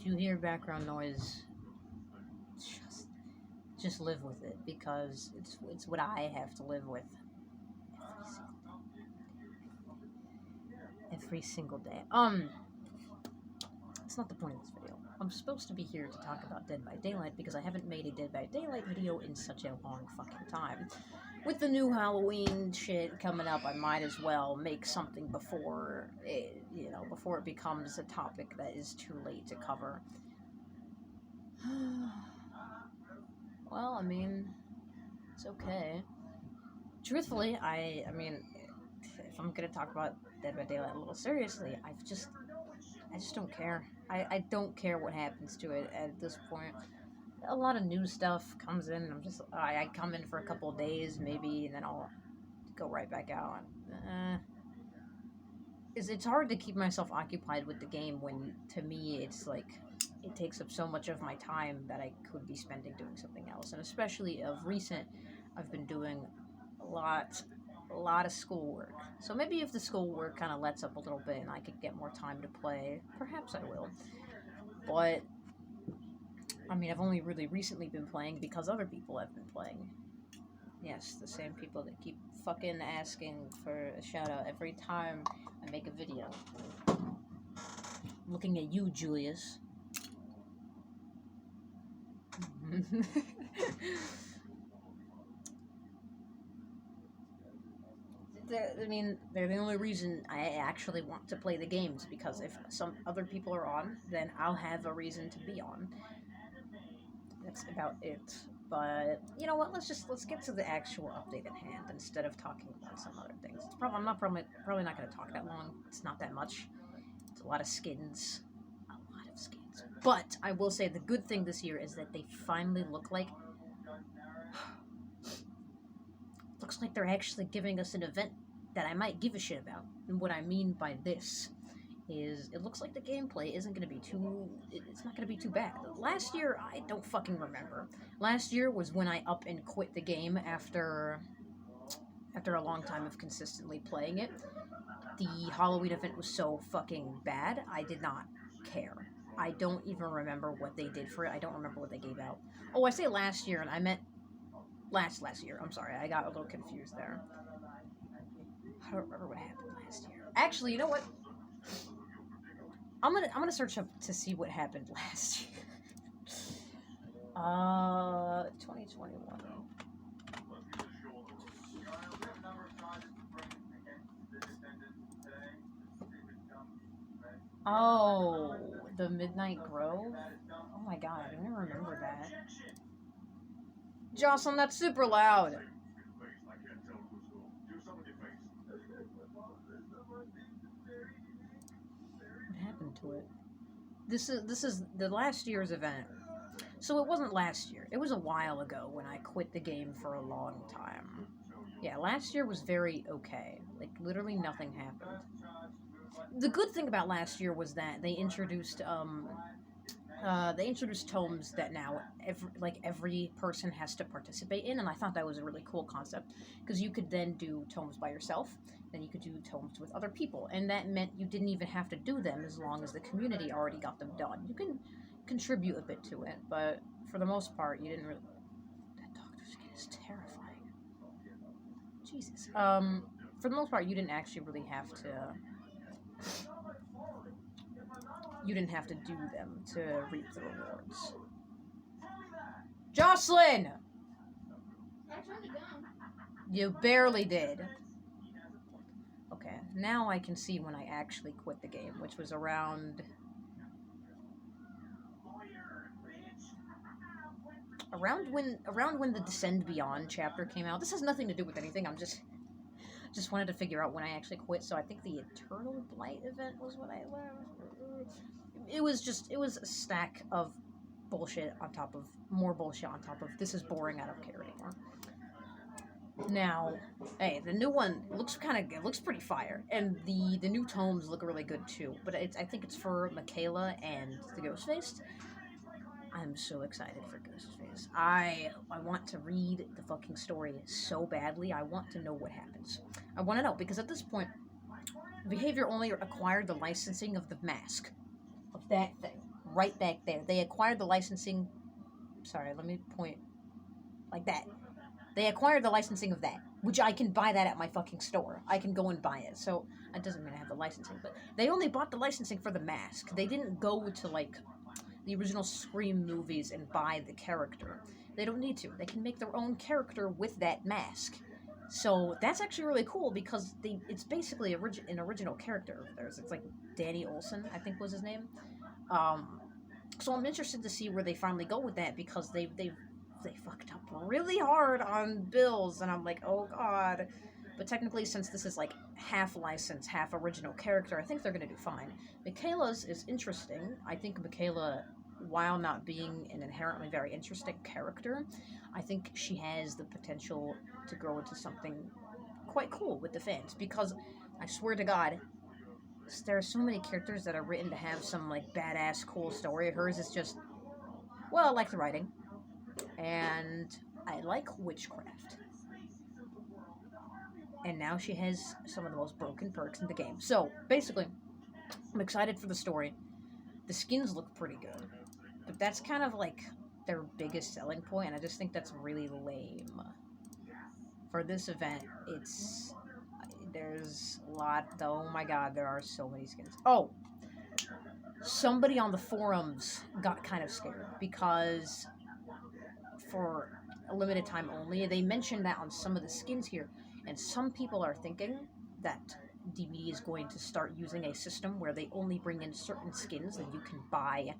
you hear background noise, just live with it, because it's what I have to live with every single day. It's not the point of this video. I'm supposed to be here to talk about Dead by Daylight because I haven't made a Dead by Daylight video in such a long fucking time. With the new Halloween shit coming up, I might as well make something before it, before it becomes a topic that is too late to cover. Well, I mean, it's okay. Truthfully, I mean, if I'm gonna talk about Dead by Daylight a little seriously, I just don't care. I don't care what happens to it at this point. A lot of new stuff comes in, and I'm just, I come in for a couple of days, maybe, and then I'll go right back out. It's hard to keep myself occupied with the game when, to me, it's like, it takes up so much of my time that I could be spending doing something else. And especially of recent, I've been doing a lot of schoolwork. So maybe if the schoolwork kind of lets up a little bit and I could get more time to play, perhaps I will. But, I mean, I've only really recently been playing because other people have been playing. Yes, the same people that keep fucking asking for a shout out every time I make a video. Looking at you, Julius. They're the only reason I actually want to play the games, because if some other people are on, then I'll have a reason to be on. That's about it. But, you know what, let's get to the actual update at hand, instead of talking about some other things. I'm probably not going to talk that long. It's not that much. It's a lot of skins. But, I will say, the good thing this year is that they finally look like they're actually giving us an event that I might give a shit about. And what I mean by this is, it looks like the gameplay isn't going to be it's not going to be too bad. Last year, I don't fucking remember. Last year was when I up and quit the game after a long time of consistently playing it. The Halloween event was so fucking bad, I did not care. I don't even remember what they did for it. I don't remember what they gave out. Oh, I say last year, and I meant last year. I'm sorry, I got a little confused there. I don't remember what happened last year. Actually, you know what? I'm gonna search up to see what happened last year. 2021. Oh, the Midnight Grove? Oh my god, I didn't remember that. Jocelyn, that's super loud! What happened to it? This is the last year's event. So it wasn't last year. It was a while ago when I quit the game for a long time. Yeah, last year was very okay. Like, literally nothing happened. The good thing about last year was that they introduced tomes that now every person has to participate in, and I thought that was a really cool concept, because you could then do tomes by yourself, then you could do tomes with other people, and that meant you didn't even have to do them as long as the community already got them done. You can contribute a bit to it, but for the most part, you didn't really... That doctor's skin is terrifying. Jesus. For the most part, you didn't actually really have to... You didn't have to do them to reap the rewards. Jocelyn! You barely did. Okay, now I can see when I actually quit the game, which was around when the Descend Beyond chapter came out. This has nothing to do with anything. I'm just wanted to figure out when I actually quit. So I think the Eternal Blight event was when I left. It was a stack of bullshit on top of more bullshit on top of this is boring, I don't care anymore. Now, hey, the new one looks pretty fire, and the new tomes look really good too. But I think it's for Michaela and the Ghostface. I'm so excited for Ghostface. I want to read the fucking story so badly. I want to know what happens. I want to know, because at this point, Behavior only acquired the licensing of the mask. Of that thing. right back there. They acquired the licensing. Sorry, let me point like that. They acquired the licensing of that, which I can buy that at my fucking store. I can go and buy it. So that doesn't mean I have the licensing, but they only bought the licensing for the mask. They didn't go to like the original Scream movies and buy the character. They don't need to. They can make their own character with that mask. So that's actually really cool because it's basically an original character of theirs. It's like Danny Olson, I think was his name. So I'm interested to see where they finally go with that because they fucked up really hard on bills, and I'm like, oh god. But technically, since this is like half license, half original character, I think they're gonna do fine. Michaela's is interesting. I think Michaela, while not being an inherently very interesting character, I think she has the potential to grow into something quite cool with the fans. Because I swear to God, there are so many characters that are written to have some like badass, cool story. Hers is just, well, I like the writing, and I like witchcraft. And now she has some of the most broken perks in the game. So, basically, I'm excited for the story. The skins look pretty good. But that's kind of like their biggest selling point, and I just think that's really lame. For this event, there's a lot, oh my god, there are so many skins. Oh! Somebody on the forums got kind of scared, because for a limited time only, they mentioned that on some of the skins here, and some people are thinking that DBD is going to start using a system where they only bring in certain skins that you can buy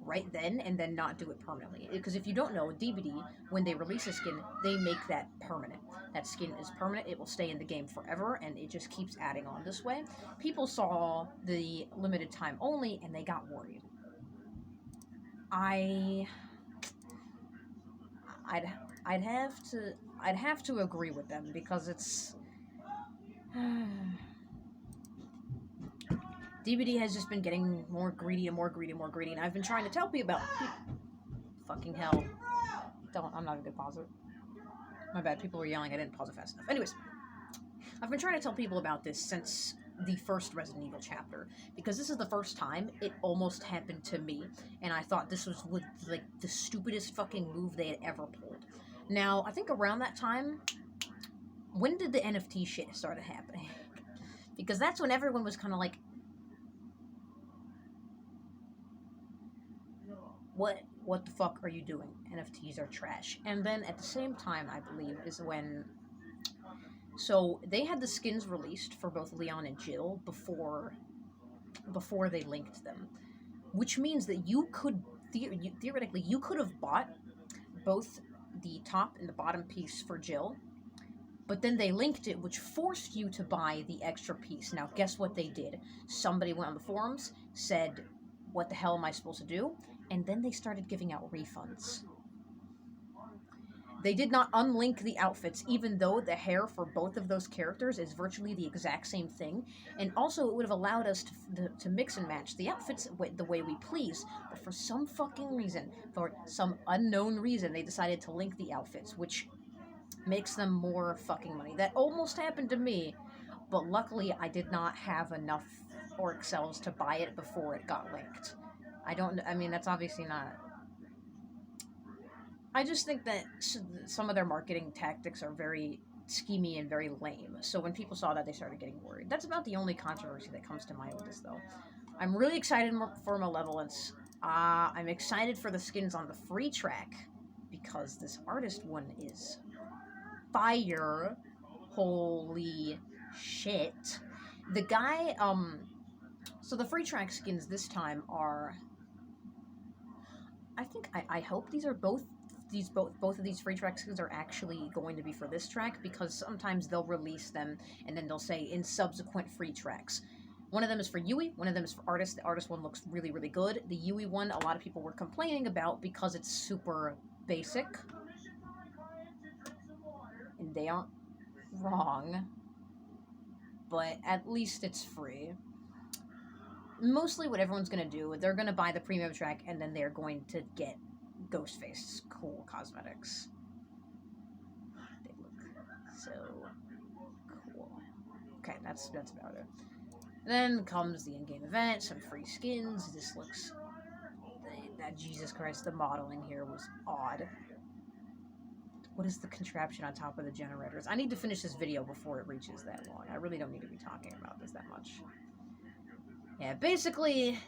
right then and then not do it permanently. Because if you don't know, DBD, when they release a skin, they make that permanent. That skin is permanent, it will stay in the game forever, and it just keeps adding on this way. People saw the limited time only, and they got worried. I'd have to agree with them, because it's DBD has just been getting more greedy and more greedy and more greedy, and I've been trying to tell people about fucking hell. I'm not even gonna pause it. My bad, people were yelling, I didn't pause it fast enough. Anyways, I've been trying to tell people about this since the first Resident Evil chapter, because this is the first time it almost happened to me, and I thought this was like the stupidest fucking move they had ever pulled. Now, I think around that time, when did the NFT shit start happening? Because that's when everyone was kind of like, what the fuck are you doing? NFTs are trash. And then at the same time, I believe, is when... So, they had the skins released for both Leon and Jill before they linked them. Which means that you could, theoretically, you could have bought both the top and the bottom piece for Jill, but then they linked it, which forced you to buy the extra piece. Now, guess what they did? Somebody went on the forums, said, what the hell am I supposed to do? And then they started giving out refunds. They did not unlink the outfits, even though the hair for both of those characters is virtually the exact same thing. And also, it would have allowed us to mix and match the outfits the way we please. But for some fucking reason, for some unknown reason, they decided to link the outfits, which makes them more fucking money. That almost happened to me, but luckily I did not have enough orc cells to buy it before it got linked. I mean, that's obviously not... I just think that some of their marketing tactics are very schemy and very lame. So when people saw that, they started getting worried. That's about the only controversy that comes to mind with this, though. I'm really excited for Malevolence. I'm excited for the skins on the free track, because this artist one is fire. Holy shit. The guy, so the free track skins this time are... I hope these are both of these free track skins are actually going to be for this track, because sometimes they'll release them and then they'll say in subsequent free tracks. One of them is for Yui, one of them is for Artist. The Artist one looks really, really good. The Yui one, a lot of people were complaining about because it's super basic. And they aren't wrong. But at least it's free. Mostly what everyone's going to do, they're going to buy the premium track and then they're going to get Ghostface's cool cosmetics. They look so cool. Okay, that's about it. Then comes the in-game event, some free skins. This looks Jesus Christ, the modeling here was odd. What is the contraption on top of the generators? I need to finish this video before it reaches that long. I really don't need to be talking about this that much. Yeah, basically,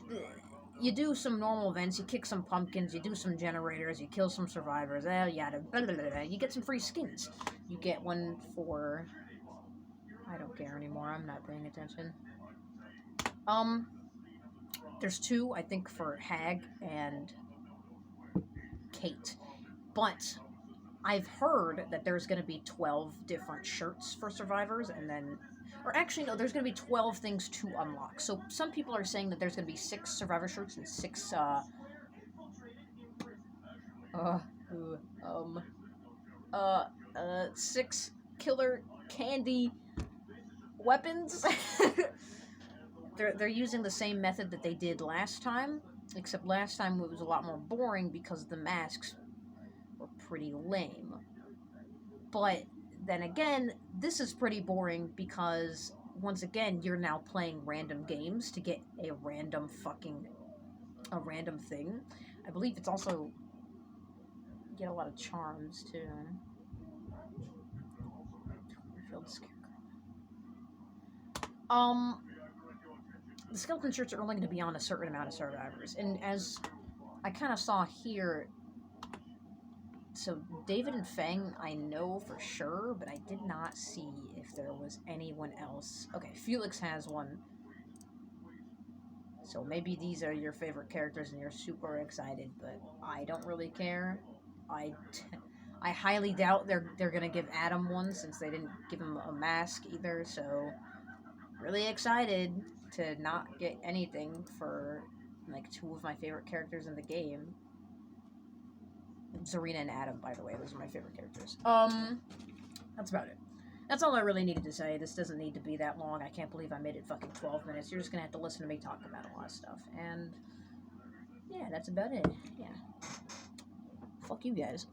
you do some normal events, you kick some pumpkins, you do some generators, you kill some survivors, yada, blah, blah, blah, blah. You get some free skins. You get one for... I don't care anymore, I'm not paying attention. There's two, I think, for Hag and Kate. But I've heard that there's going to be 12 different shirts for survivors, and then... Or actually, no, there's going to be 12 things to unlock. So some people are saying that there's going to be 6 survivor shirts and 6, 6 killer candy weapons. They're using the same method that they did last time, except last time it was a lot more boring because the masks were pretty lame. But then again, this is pretty boring because, once again, you're now playing random games to get a random thing. I believe it's also, you get a lot of charms, too. The skeleton shirts are only going to be on a certain amount of survivors, and as I kind of saw here, so David and Feng, I know for sure, but I did not see if there was anyone else. Okay, Felix has one. So maybe these are your favorite characters and you're super excited, but I don't really care. I highly doubt they're gonna give Adam one since they didn't give him a mask either, so really excited to not get anything for like 2 of my favorite characters in the game. Zarina and Adam, by the way, those are my favorite characters. That's about it. That's all I really needed to say. This doesn't need to be that long. I can't believe I made it fucking 12 minutes. You're just gonna have to listen to me talk about a lot of stuff. And yeah, that's about it. Yeah. Fuck you guys.